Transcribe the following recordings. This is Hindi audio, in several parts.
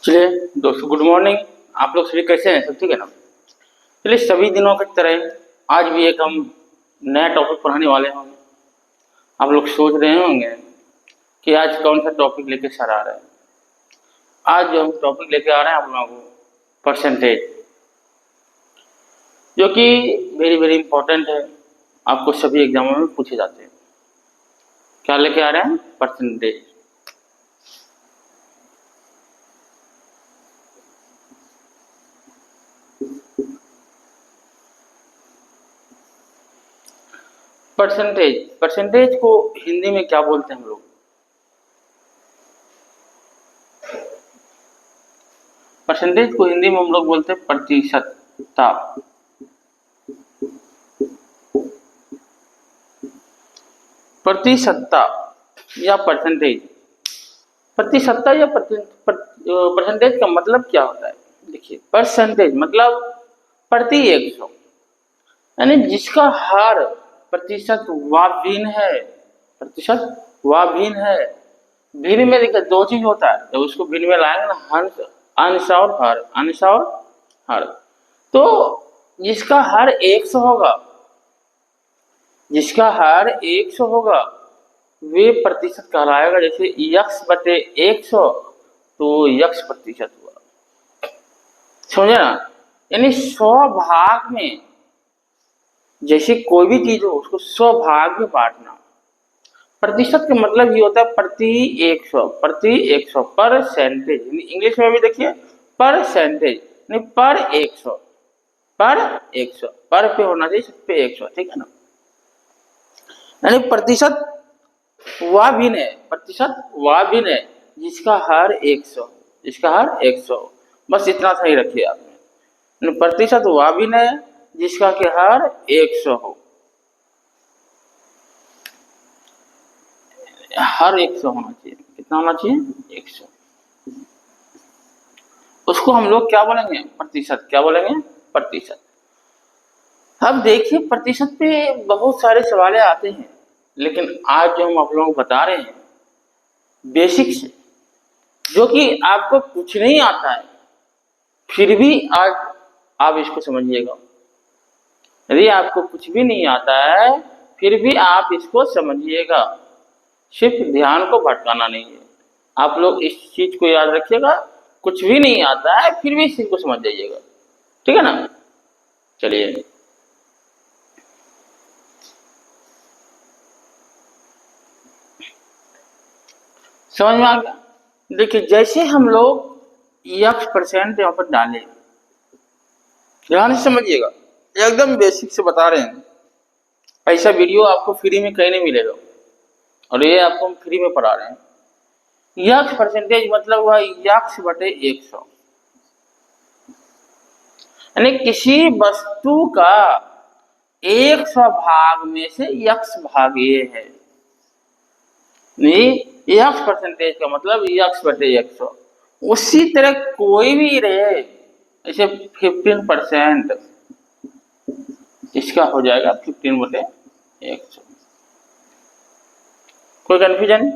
चलिए दोस्तों, गुड मॉर्निंग। आप लोग सभी कैसे हैं? सब ठीक है ना? चलिए, सभी दिनों की तरह आज भी एक हम नया टॉपिक पढ़ाने वाले हैं। आप लोग सोच रहे होंगे कि आज कौन सा टॉपिक लेके सर आ रहे हैं। आज जो हम टॉपिक लेके आ रहे हैं आप लोगों को, परसेंटेज, जो कि वेरी वेरी इंपॉर्टेंट है। आपको सभी एग्जामों में पूछे जाते हैं। क्या लेके आ रहे हैं? परसेंटेज। परसेंटेज को हिंदी में क्या बोलते हैं हम लोग? परसेंटेज को हिंदी में हम लोग बोलते हैं प्रतिशतता। प्रतिशतता या परसेंटेज। प्रतिशतता या परसेंटेज का मतलब क्या होता है? देखिए, परसेंटेज मतलब प्रति 100, यानी जिसका हर प्रतिशत व भिन्न है। प्रतिशत व भिन्न है। भिन्न में देखिए दो चीज होता है, जब उसको भिन्न में लाएंगे ना, अंश और हर, अंश और हर। तो जिसका हर 100 होगा, जिसका हर 100 होगा वे प्रतिशत कहलाएगा। जैसे यक्स बटे 100, तो यक्स प्रतिशत हुआ। समझे ना? यानी 100 भाग में, जैसे कोई भी चीज हो उसको 100 भाग में बांटना। प्रतिशत का मतलब ये होता है प्रति 100, प्रति 100, परसेंटेज। इंग्लिश में भी देखिए परसेंटेज, नहीं पर 100, पर 100, पर पे होना चाहिए, सब पे 100, ठीक है ना? यानी प्रतिशत वह भिन्न है, प्रतिशत वह भिन्न है जिसका हर 100, जिसका हर 100। बस इतना सही रखिए आपने। प्रतिशत वह भिन्न है जिसका कि हर 100 हो, हर 100 होना चाहिए। कितना होना चाहिए? 100। उसको हम लोग क्या बोलेंगे? प्रतिशत। क्या बोलेंगे? प्रतिशत। अब देखिए, प्रतिशत पे बहुत सारे सवाल आते हैं, लेकिन आज जो हम आप लोगों को बता रहे हैं बेसिक से, जो कि आपको कुछ नहीं आता है, फिर भी आज आप इसको समझिएगा। यदि आपको कुछ भी नहीं आता है फिर भी आप इसको समझिएगा। सिर्फ ध्यान को भटकाना नहीं है। आप लोग इस चीज को याद रखिएगा, कुछ भी नहीं आता है फिर भी इस चीज को समझ जाइएगा, ठीक है ना? चलिए, समझ में आ गया? देखिए, जैसे हम लोग यक्स परसेंट यहाँ पर डालें, ध्यान से समझिएगा, एकदम बेसिक से बता रहे हैं। ऐसा वीडियो आपको फ्री में कहीं नहीं मिलेगा, और ये आपको हम फ्री में पढ़ा रहे हैं। यक्स परसेंटेज मतलब हुआ यक्स बटे 100, यानी किसी वस्तु का 100 भाग में से यक्स भाग ये है। यक्स परसेंटेज का मतलब यक्स बटे 100। उसी तरह कोई भी रहे, जैसे 15%, इसका हो जाएगा 15 बटे 100। कोई कंफ्यूजन?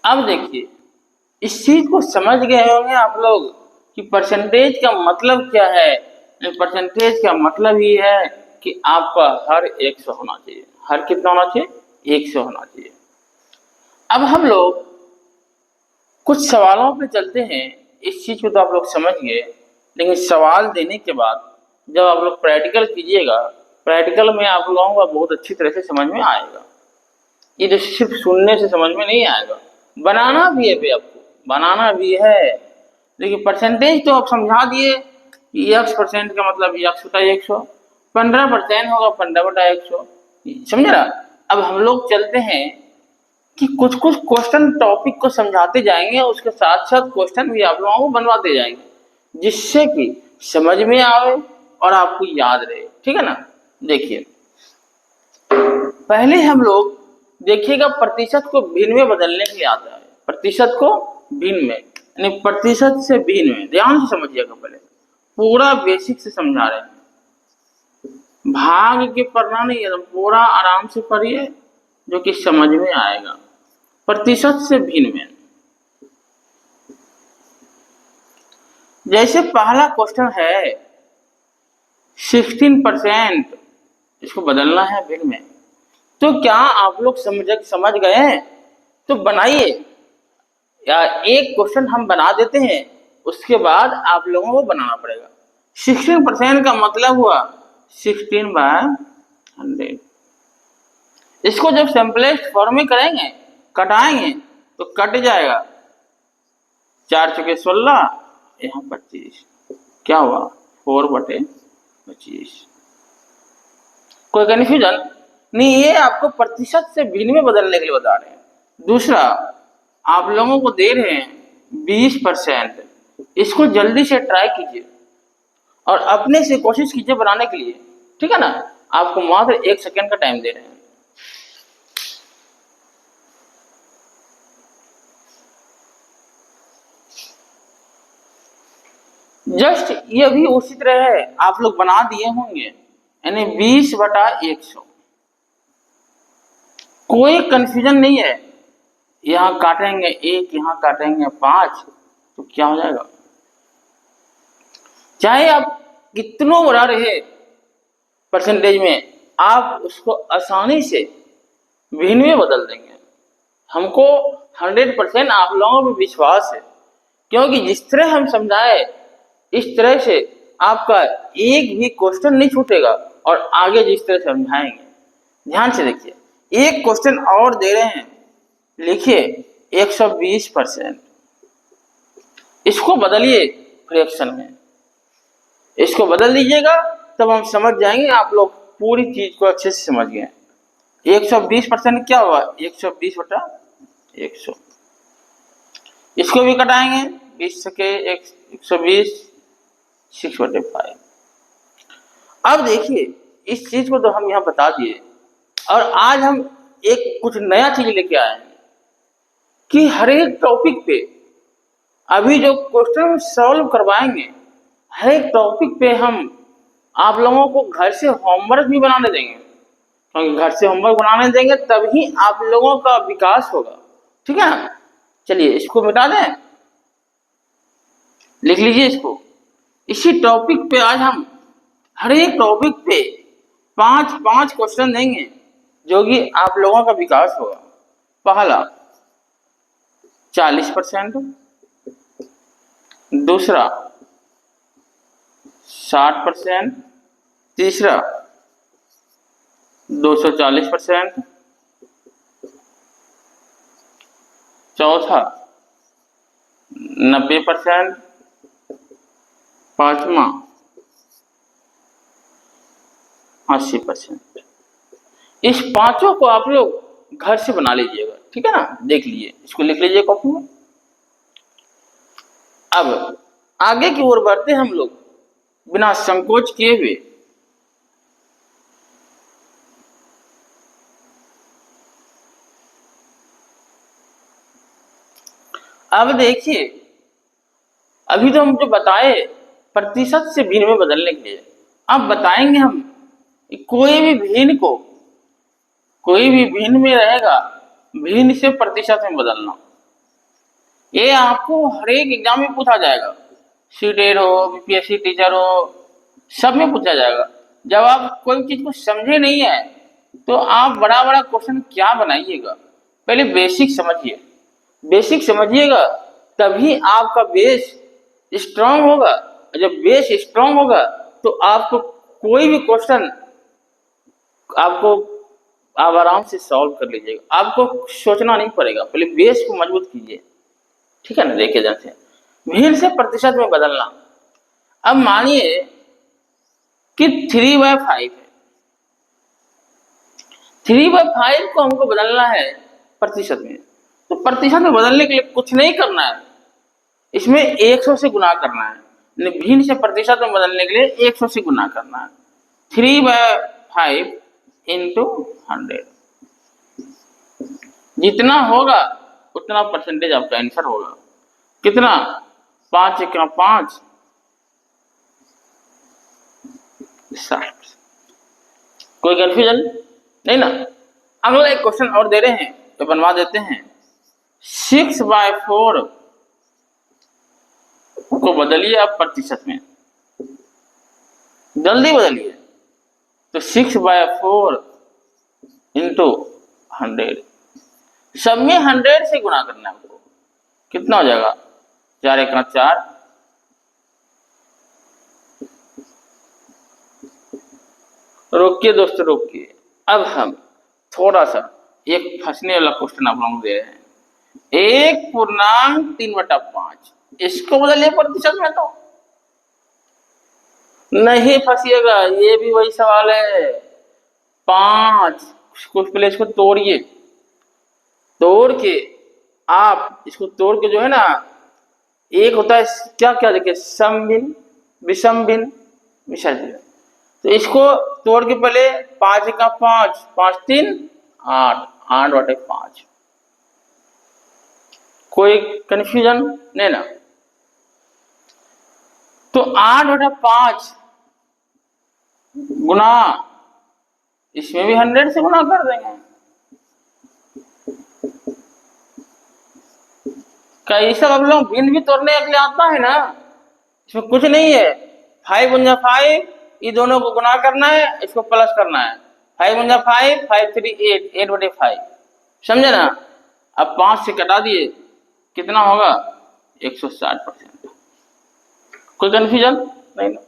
अब देखिए, इस चीज को समझ गए होंगे आप लोग कि परसेंटेज का मतलब क्या है। परसेंटेज का मतलब ये है कि आपका हर 100 होना चाहिए। हर कितना होना चाहिए? 100 होना चाहिए। अब हम लोग कुछ सवालों पे चलते हैं। इस चीज को तो आप लोग समझ गए, लेकिन सवाल देने के बाद जब आप लोग प्रैक्टिकल कीजिएगा, प्रैक्टिकल में आप लोगों को बहुत अच्छी तरह से समझ में आएगा। ये तो सिर्फ सुनने से समझ में नहीं आएगा, बनाना भी है भी, आपको बनाना भी है। देखिए, परसेंटेज तो आप समझा दिए, यक्स परसेंट का मतलब यक्स बटा 100, 15% होगा 15 बटा 100, समझे ना? अब हम लोग चलते हैं कि कुछ कुछ क्वेश्चन टॉपिक को समझाते जाएंगे, उसके साथ साथ क्वेश्चन भी आप लोगों को बनवाते जाएंगे, जिससे कि समझ में आवे और आपको याद रहे, ठीक है ना? देखिए, पहले हम लोग देखिएगा, प्रतिशत को भिन्न में बदलने के लिए आता है। प्रतिशत को भिन्न में, यानी प्रतिशत से भिन्न में, ध्यान से समझिएगा। पहले पूरा बेसिक से समझा रहे हैं, भाग के पढ़ना नहीं है, पूरा आराम से पढ़िए, जो कि समझ में आएगा। प्रतिशत से भिन्न में, जैसे पहला क्वेश्चन है 16%, इसको बदलना है बिल में। तो क्या आप लोग समझ गए हैं? तो बनाइए, या एक क्वेश्चन हम बना देते हैं, उसके बाद आप लोगों को बनाना पड़ेगा। 16% का मतलब हुआ 16/100। इसको जब सिंपलेस्ट फॉर्म में करेंगे, कटाएंगे, तो कट जाएगा 4 चौके 16, यहाँ 25, क्या हुआ 4/25। कोई कन्फ्यूजन नहीं? ये आपको प्रतिशत से भिन्न में बदलने के लिए बता रहे हैं। दूसरा, आप लोगों को दे रहे हैं 20%, इसको जल्दी से ट्राई कीजिए और अपने से कोशिश कीजिए बनाने के लिए, ठीक है ना? आपको मात्र 1 सेकेंड का टाइम दे रहे हैं। जस्ट ये भी उसी तरह है, आप लोग बना दिए होंगे, यानी 20/100। कोई कंफ्यूजन नहीं है। यहाँ काटेंगे 1, यहाँ काटेंगे 5, तो क्या हो जाएगा? चाहे आप कितना बड़ा रहे परसेंटेज में, आप उसको आसानी से भिन्न में बदल देंगे। हमको 100% आप लोगों पर विश्वास है, क्योंकि जिस तरह हम समझाए इस तरह से आपका एक भी क्वेश्चन नहीं छूटेगा, और आगे जिस तरह समझाएंगे। ध्यान से देखिए, एक क्वेश्चन और दे रहे हैं, लिखिए 120%। इसको बदलिए फ्रैक्शन में, इसको बदल दीजिएगा, तब हम समझ जाएंगे आप लोग पूरी चीज को अच्छे से समझ गए। 120% क्या हुआ? 120/100। इसको भी कटाएंगे, 20 सके 120, 6/5। अब देखिए, इस चीज को तो हम यहाँ बता दिए, और आज हम एक कुछ नया चीज लेके आए हैं कि हर एक टॉपिक पे अभी जो क्वेश्चन सॉल्व करवाएंगे, हर एक टॉपिक पे हम आप लोगों को घर से होमवर्क भी बनाने देंगे, क्योंकि घर से होमवर्क बनाने देंगे तभी आप लोगों का विकास होगा, ठीक है ना? चलिए इसको मिटा दें, लिख लीजिए इसको। इसी टॉपिक पे आज हम हर एक टॉपिक पे 5-5 क्वेश्चन देंगे, जो कि आप लोगों का विकास होगा। पहला 40%, दूसरा 60%, तीसरा 240%, चौथा 90%, पांचवा 80%। इस पांचों को आप लोग घर से बना लीजिएगा, ठीक है ना? देख लीजिए, इसको लिख लीजिए कॉपी में। अब आगे की ओर बढ़ते हम लोग बिना संकोच किए हुए। अब देखिए, अभी तो हम जो बताए प्रतिशत से भिन्न में बदलने के लिए, अब बताएंगे हम कोई भी भिन्न में रहेगा, भिन्न से प्रतिशत में बदलना। ये आपको हर एक एग्जाम में पूछा जाएगा, सीटेट हो, बीपीएससी टीचर हो, सब में पूछा जाएगा। जब आप कोई चीज को समझे नहीं है, तो आप बड़ा बड़ा क्वेश्चन क्या बनाइएगा? पहले बेसिक समझिएगा, तभी आपका बेस स्ट्रांग होगा। जब बेस स्ट्रांग होगा, तो आपको कोई भी क्वेश्चन आप आराम से सॉल्व कर लीजिएगा, आपको सोचना नहीं पड़ेगा। पहले बेस को मजबूत कीजिए, ठीक है ना? देखिए जैसे भिन्न से प्रतिशत में बदलना। अब मानिए कि 3/5 है, 3/5 को हमको बदलना है प्रतिशत में। तो प्रतिशत में बदलने के लिए कुछ नहीं करना है, इसमें 100 से गुना करना है। भिन्न से प्रतिशत में बदलने के लिए 100 से गुना करना है। 3/5 इंटू 100, जितना होगा उतना परसेंटेज आपका आंसर होगा। कितना? 5 × 5 60। कोई कंफ्यूजन नहीं ना? अगला एक क्वेश्चन और दे रहे हैं, तो बनवा देते हैं। 6/4 को बदलिए आप प्रतिशत में, जल्दी बदलिए। तो 6/4 इंटू 100, सब में 100 से गुणा करना है आपको। कितना हो जाएगा? 4 × 4। रोकिए दोस्तों, रोकिए। अब हम थोड़ा सा एक फंसने वाला क्वेश्चन आप लोगों को दे रहे हैं। 1/3/5 इसको बदलिए प्रतिशत में, तो नहीं फंसिएगा। ये भी वही सवाल है। 5 कुछ पहले इसको तोड़िए, तोड़ के आप इसको तोड़ के जो है ना, एक होता है क्या क्या, देखिए सम भिन्न, विषम भिन्न, विसर्जन। तो इसको तोड़ के पहले 5 × 5, 5 × 3 8, 8/5। कोई कंफ्यूजन नहीं ना? तो 8/5 गुना, इसमें भी 100 से गुना कर देंगे। क्या ये सब आप लोग भिन्न भी तोड़ने के लिए आता है ना? इसमें कुछ नहीं है। 5 × 5, ये दोनों को गुना करना है, इसको प्लस करना है। 5 × 5, 5 × 3 8, 8/5। समझे ना? अब 5 से कटा दिए, कितना होगा? 160%। कोई कंफ्यूजन नहीं ना?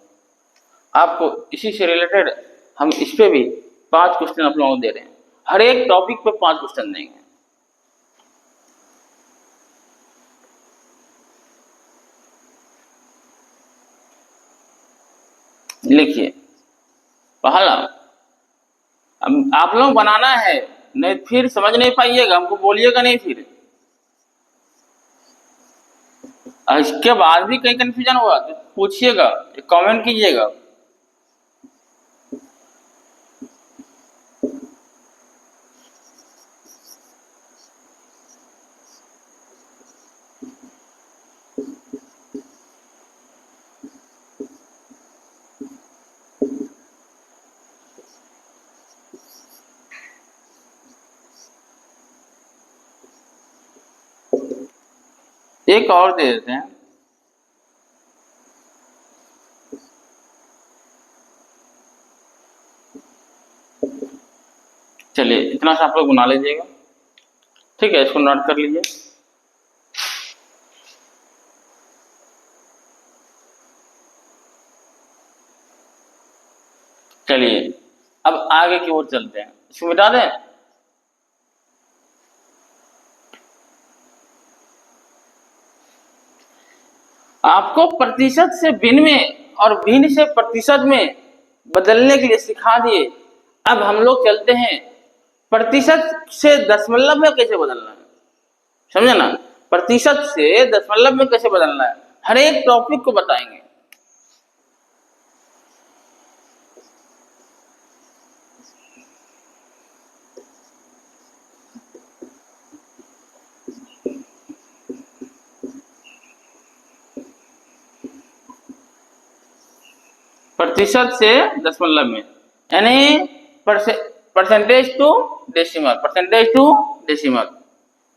आपको इसी से रिलेटेड हम इस पे भी 5 क्वेश्चन आप लोगों को दे रहे हैं। हर एक टॉपिक पे 5 क्वेश्चन देंगे। लिखिए पहला, अब आप लोग बनाना है, नहीं फिर समझ नहीं पाइएगा, हमको बोलिएगा नहीं फिर। इसके बाद भी कहीं कंफ्यूजन हुआ तो पूछिएगा, कमेंट कीजिएगा। एक और दे देते हैं। चलिए इतना सा आप लोग बना लीजिएगा, ठीक है? इसको नोट कर लीजिए। चलिए अब आगे की ओर चलते हैं। इसको मिटा दें। आपको प्रतिशत से भिन्न में और भिन्न से प्रतिशत में बदलने के लिए सिखा दिए। अब हम लोग चलते हैं प्रतिशत से दशमलव में कैसे बदलना है। समझे ना? प्रतिशत से दशमलव में कैसे बदलना है, हर एक टॉपिक को बताएंगे। प्रतिशत से दशमलव में, यानी percentage to decimal, percentage to decimal.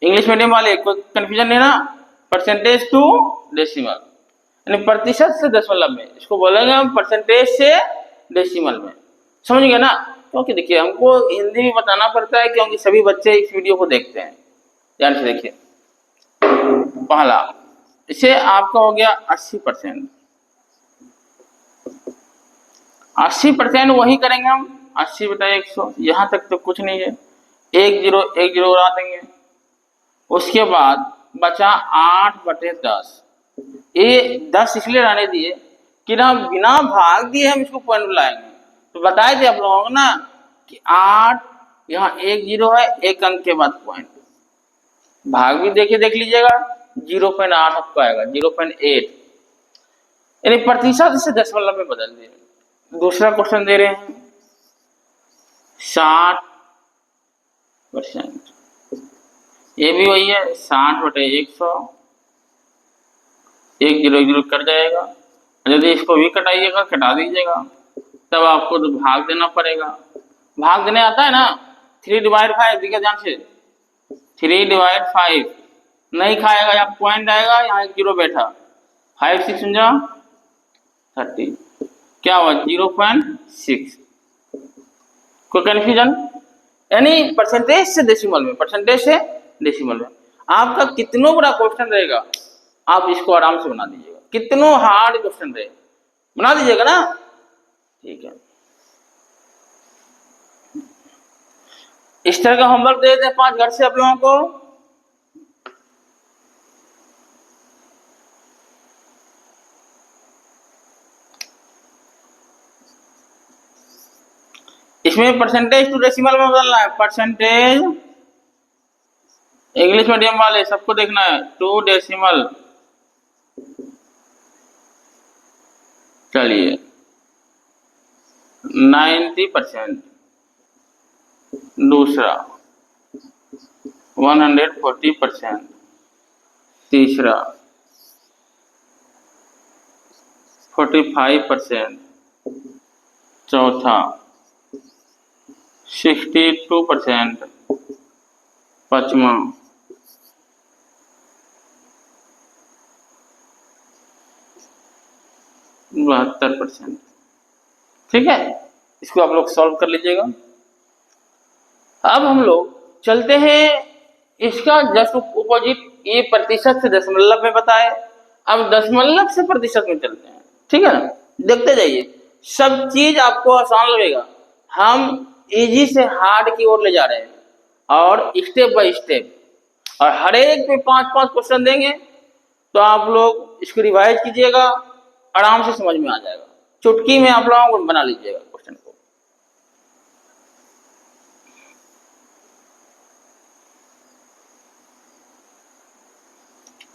English medium वाले कोई कंफ्यूजन नहीं ना? परसेंटेज टू डेसिमल यानी प्रतिशत से दशमलव में, इसको बोलेंगे हम परसेंटेज से डेसिमल में। समझ गए ना? क्योंकि देखिए हमको हिंदी भी बताना पड़ता है, क्योंकि सभी बच्चे इस वीडियो को देखते हैं। ध्यान से देखिए। पहला, इसे आपका हो गया 80%। 80% वही करेंगे हम, 80/100। यहाँ तक तो कुछ नहीं है, 1 0 1 0 उड़ा देंगे। उसके बाद बचा 8/10। ये 10 इसलिए रहने दिए कि ना बिना भाग दिए हम इसको पॉइंट लाएंगे। तो बताए थे आप लोगों को ना कि 8, यहाँ 1 0 है, 1 अंक के बाद पॉइंट। भाग भी देखिए, देख लीजिएगा, 0.8 आपको आएगा, 0.8। यानी प्रतिशत से दशमलव में बदल दिए। दूसरा क्वेश्चन दे रहे हैं 60%। ये भी वही है, 60/100। 1 0 1 0 कट जाएगा। यदि इसको भी कटाइएगा, कटा दीजिएगा, तब आपको तो भाग देना पड़ेगा। भाग देने आता है ना? 3/5। देखिए ध्यान से, 3/5 नहीं खाएगा, यहाँ पॉइंट आएगा, यहाँ 1 0 बैठा, 5 6 30, क्या हुआ 0.6। कोई कन्फ्यूजन? यानी परसेंटेज से डेसिमल में, परसेंटेज से डेसिमल में आपका कितना बड़ा क्वेश्चन रहेगा आप इसको आराम से बना दीजिएगा। कितना हार्ड क्वेश्चन रहेगा बना दीजिएगा ना, ठीक है। इस तरह का होमवर्क दे देते हैं 5 घर से आप लोगों को। इसमें परसेंटेज टू डेसिमल में बदलना है। परसेंटेज इंग्लिश मीडियम वाले सबको देखना है, टू डेसिमल। चलिए 90%, दूसरा 140%, तीसरा 45%, चौथा 62%, पांचवा 72%। ठीक है, इसको आप लोग सॉल्व कर लीजिएगा। अब हम लोग चलते हैं इसका जस्ट अपोजिट, ये प्रतिशत से दशमलव में बताए, अब दशमलव से प्रतिशत में चलते हैं। ठीक है ना, देखते जाइए, सब चीज आपको आसान लगेगा। हम इजी से हार्ड की ओर ले जा रहे हैं और स्टेप बाय स्टेप, और हर एक पे 5-5 क्वेश्चन देंगे, तो आप लोग इसको रिवाइज कीजिएगा, आराम से समझ में आ जाएगा। चुटकी में आप लोगों को बना लीजिएगा क्वेश्चन को।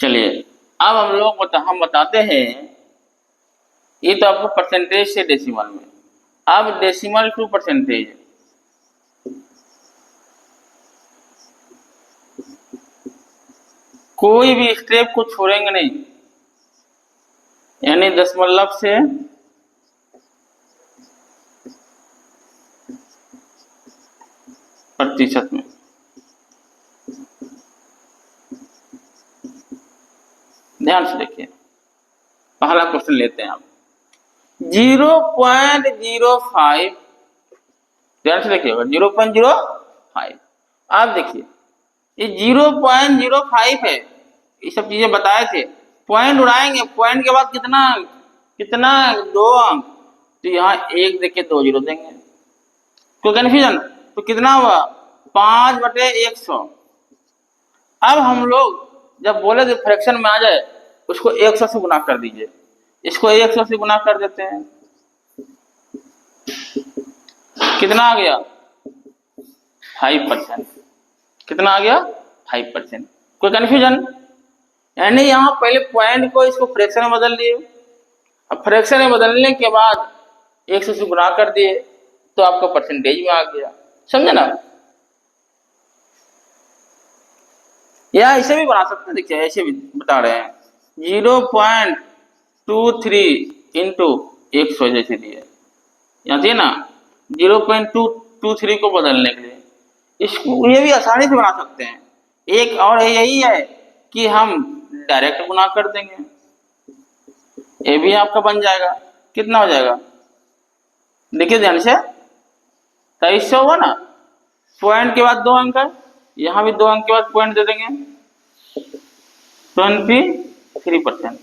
चलिए अब हम बताते हैं, ये तो आपको परसेंटेज से डेसिमल में, अब डेसिमल टू परसेंटेज। कोई भी स्टेप को छोड़ेंगे नहीं, यानी दशमलव से प्रतिशत में। ध्यान से देखिए, पहला क्वेश्चन लेते हैं आप 0.05। ध्यान से देखिएगा 0.05। आप देखिए ये 0.05 है, ये सब चीजें बताए थे। पॉइंट उड़ाएंगे, पॉइंट के बाद कितना कितना 2 अंक, तो यहाँ 1 देके 2 जीरो देंगे। कोई कन्फ्यूजन? तो कितना हुआ 5/100। अब हम लोग जब बोले कि फ्रैक्शन में आ जाए, उसको 100 से गुना कर दीजिए। इसको 100 से गुना कर देते हैं, कितना आ गया 5%। कितना आ गया 5%। कोई कन्फ्यूजन? यानी यहाँ पहले पॉइंट को इसको फ्रैक्शन में बदल दिए, अब फ्रैक्शन में बदलने के बाद 100 से गुना कर दिए, तो आपका परसेंटेज में आ गया। समझे ना? या ऐसे भी बना सकते हैं, देखिए ऐसे भी बता रहे हैं 0.23 इंटू 100 जैसे दिए, यहाँ दिए ना 0.223 को बदलने के लिए। इसको ये भी आसानी से बना सकते हैं। एक और यही है कि हम डायरेक्ट गुना कर देंगे, ये भी आपका बन जाएगा। कितना हो जाएगा देखिए ध्यान से, 2300 हुआ ना, पॉइंट के बाद 2 अंक है, यहाँ भी 2 अंक के बाद पॉइंट दे देंगे, 23%।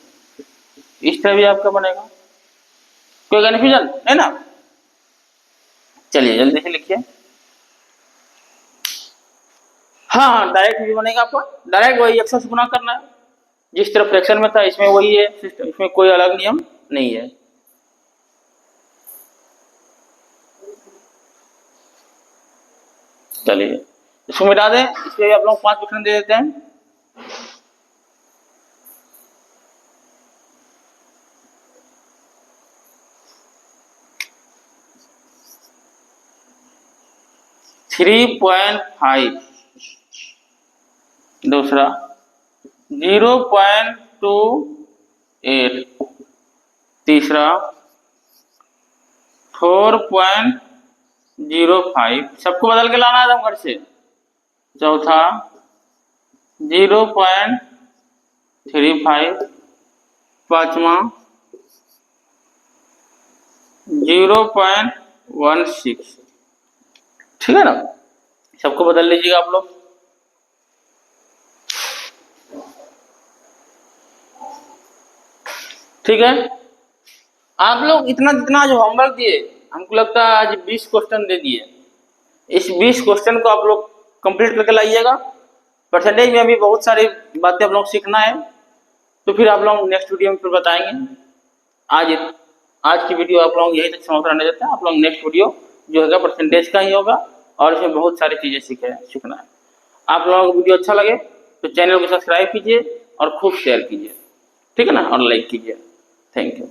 इस तरह भी आपका बनेगा। कोई कन्फ्यूजन है ना? चलिए जल्दी से लिखिए। हाँ डायरेक्ट भी बनेगा आपका, डायरेक्ट वही 100 से गुना करना है, जिस तरह फ्रैक्शन में था इसमें वही है सिस्टम, इसमें कोई अलग नियम नहीं है। चलिए इसको मिटा दें, इसलिए आप लोग 5 क्वेश्चन दे देते हैं। थ्री 3.5, दूसरा 0.28, तीसरा 4.05, सबको बदल के लाना है घर से, चौथा 0.35, पांचवा 0.16, ठीक है ना। सबको बदल लीजिएगा आप लोग। ठीक है, आप लोग इतना जितना जो होमवर्क दिए, हमको लगता है आज 20 क्वेश्चन दे दिए। इस 20 क्वेश्चन को आप लोग कंप्लीट करके लाइएगा। परसेंटेज में अभी बहुत सारी बातें आप लोग सीखना है, तो फिर आप लोग नेक्स्ट वीडियो में फिर बताएंगे। आज की वीडियो आप लोग यही तक समाप्त करने देते हैं। आप लोग नेक्स्ट वीडियो जो होगा परसेंटेज का ही होगा, और इसमें बहुत सारी चीजें सीखना है। आप लोगों को वीडियो अच्छा लगे तो चैनल को सब्सक्राइब कीजिए और खूब शेयर कीजिए, ठीक है ना, और लाइक कीजिए। Thank you.